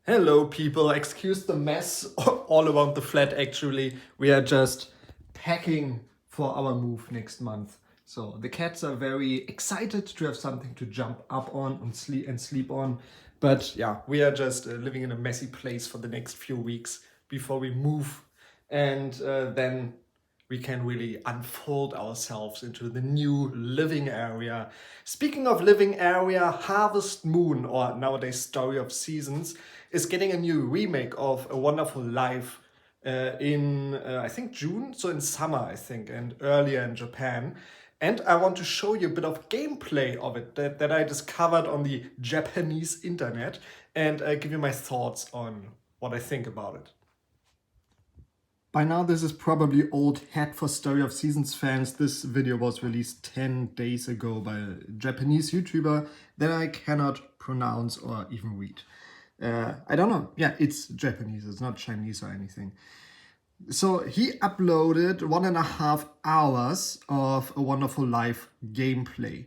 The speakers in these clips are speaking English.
Hello people, excuse the mess all around the flat actually. We are just packing for our move next month. So the cats are very excited to have something to jump up on and sleep on. But yeah, we are just living in a messy place for the next few weeks before we move. And then we can really unfold ourselves into the new living area. Speaking of living area, Harvest Moon, or nowadays Story of Seasons, is getting a new remake of A Wonderful Life in, I think, June, so in summer, I think, and earlier in Japan. And I want to show you a bit of gameplay of it that I discovered on the Japanese internet and give you my thoughts on what I think about it. By now this is probably old hat for Story of Seasons fans. This video was released 10 days ago by a Japanese YouTuber that I cannot pronounce or even read. I don't know. Yeah, it's Japanese. It's not Chinese or anything. So he uploaded 1.5 hours of A Wonderful Life gameplay.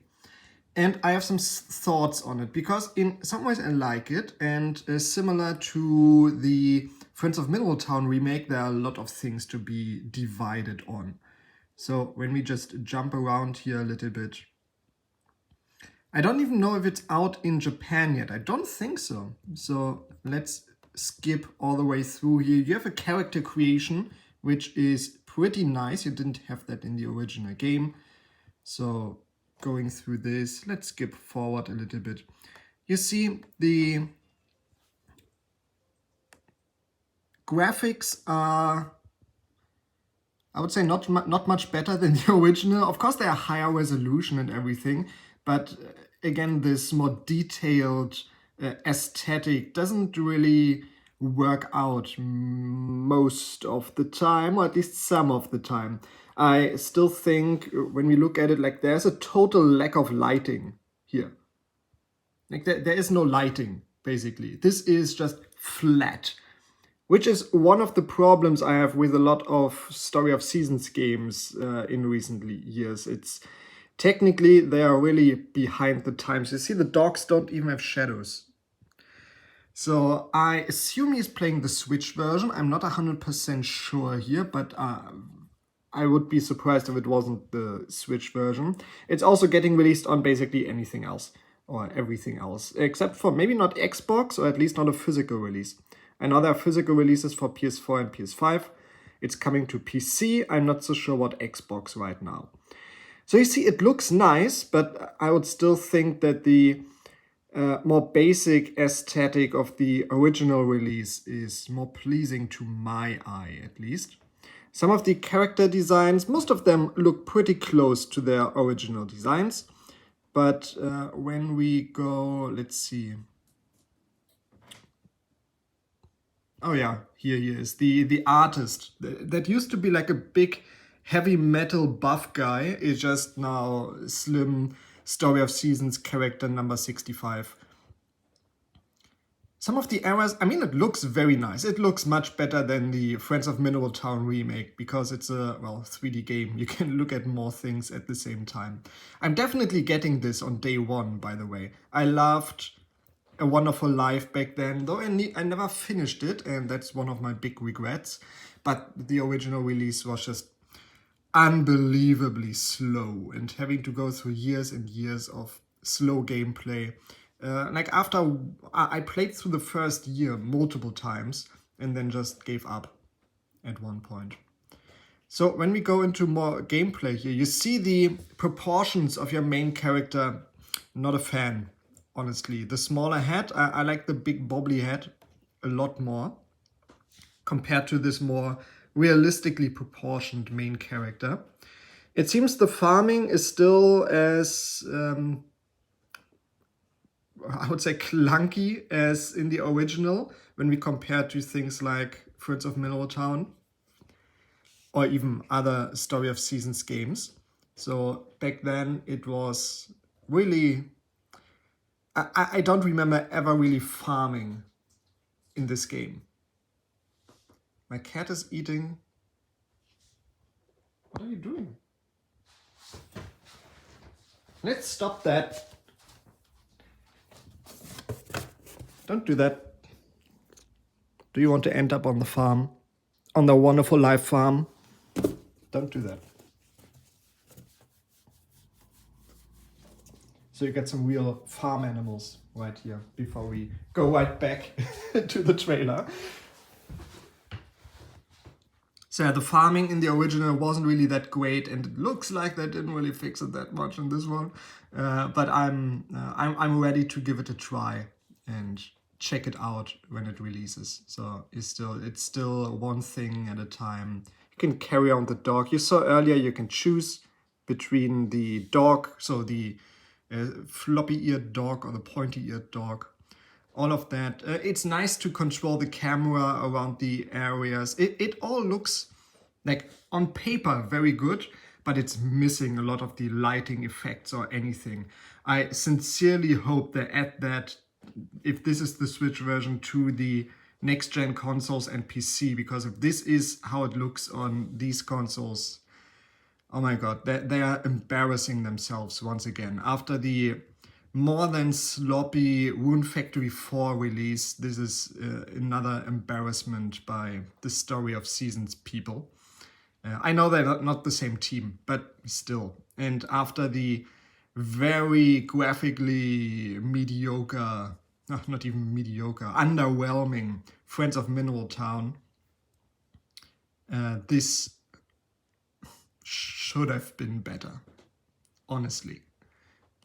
And I have some thoughts on it, because in some ways I like it, and similar to the Friends of Middletown remake, there are a lot of things to be divided on. So when we just jump around here a little bit, I don't even know if it's out in Japan yet. I don't think so. So let's skip all the way through here. You have a character creation, which is pretty nice. You didn't have that in the original game. So going through this, let's skip forward a little bit. You see the graphics are, I would say, not much better than the original. Of course, they are higher resolution and everything, but again, this more detailed aesthetic doesn't really work out most of the time, or at least some of the time. I still think when we look at it, like, there's a total lack of lighting here. Like there is no lighting, basically. This is just flat, which is one of the problems I have with a lot of Story of Seasons games in recent years. It's technically, they are really behind the times. You see, the dogs don't even have shadows. So I assume he's playing the Switch version. I'm not 100% sure here, but I would be surprised if it wasn't the Switch version. It's also getting released on basically anything else, or everything else, except for maybe not Xbox, or at least not a physical release. I know there are physical releases for PS4 and PS5. It's coming to PC. I'm not so sure what Xbox right now. So you see, it looks nice, but I would still think that the more basic aesthetic of the original release is more pleasing to my eye, at least. Some of the character designs, most of them look pretty close to their original designs. But when we go, let's see. Oh yeah, here he is, the artist. That used to be like a big heavy metal buff guy, is just now slim Story of Seasons character number 65. Some of the errors, I mean, it looks very nice. It looks much better than the Friends of Middletown remake, because it's a, well, 3D game. You can look at more things at the same time. I'm definitely getting this on day one, by the way. I loved A Wonderful Life back then, though I never finished it, and that's one of my big regrets. But the original release was just unbelievably slow, and having to go through years and years of slow gameplay. Like, after I played through the first year multiple times and then just gave up at one point. So when we go into more gameplay here, you see the proportions of your main character. Not a fan, honestly. The smaller head, I like the big bobbly head a lot more compared to this more realistically proportioned main character. It seems the farming is still as I would say clunky as in the original when we compare to things like Friends of Middletown or even other Story of Seasons games. So back then it was really, I don't remember ever really farming in this game. My cat is eating. What are you doing? Let's stop that. Don't do that. Do you want to end up on the farm? On the wonderful live farm? Don't do that. So you get some real farm animals right here before we go right back to the trailer. So yeah, the farming in the original wasn't really that great, and it looks like they didn't really fix it that much in this one. But I'm ready to give it a try and check it out when it releases. So it's still one thing at a time. You can carry on the dog. You saw earlier you can choose between the dog, so the floppy-eared dog or the pointy-eared dog. All of that. It's nice to control the camera around the areas. It all looks like on paper very good, but it's missing a lot of the lighting effects or anything. I sincerely hope they add that, if this is the Switch version, to the next-gen consoles and PC, because if this is how it looks on these consoles, oh my god, they are embarrassing themselves once again. After the more than sloppy Rune Factory 4 release, this is another embarrassment by the Story of Seasons people. I know they're not the same team, but still. And after the very graphically mediocre, not even mediocre, underwhelming Friends of Mineral Town, this should have been better, honestly.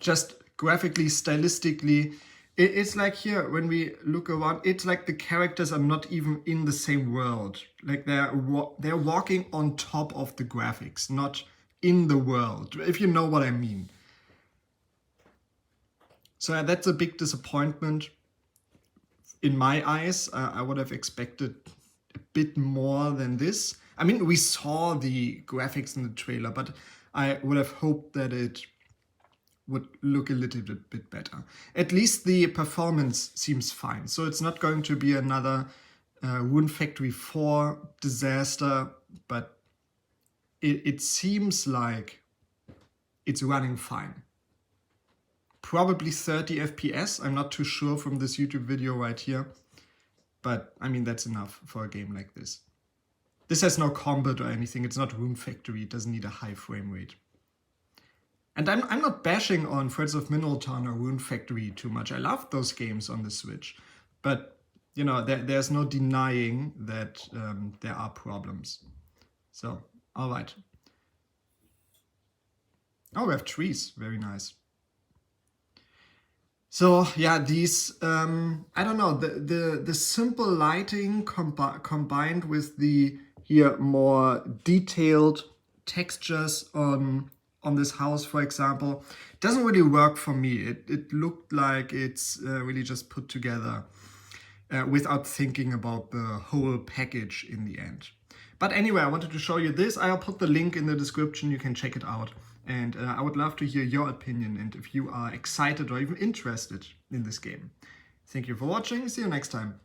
Just graphically, stylistically, it's like here, when we look around, it's like the characters are not even in the same world. Like they're walking on top of the graphics, not in the world, if you know what I mean. So that's a big disappointment in my eyes. I would have expected a bit more than this. I mean, we saw the graphics in the trailer, but I would have hoped that it would look a little bit better. At least the performance seems fine. So it's not going to be another Rune Factory 4 disaster, but it seems like it's running fine. Probably 30 FPS, I'm not too sure from this YouTube video right here. But I mean, that's enough for a game like this. This has no combat or anything, it's not Rune Factory, it doesn't need a high frame rate. And I'm not bashing on Friends of Mineral Town or Rune Factory too much. I love those games on the Switch. But, you know, there's no denying that there are problems. So, all right. Oh, we have trees. Very nice. So, yeah, these, I don't know, the simple lighting combined with the here more detailed textures on this house, for example, doesn't really work for me. It looked like it's really just put together without thinking about the whole package in the end. But anyway, I wanted to show you this. I'll put the link in the description, you can check it out. And I would love to hear your opinion and if you are excited or even interested in this game. Thank you for watching, see you next time.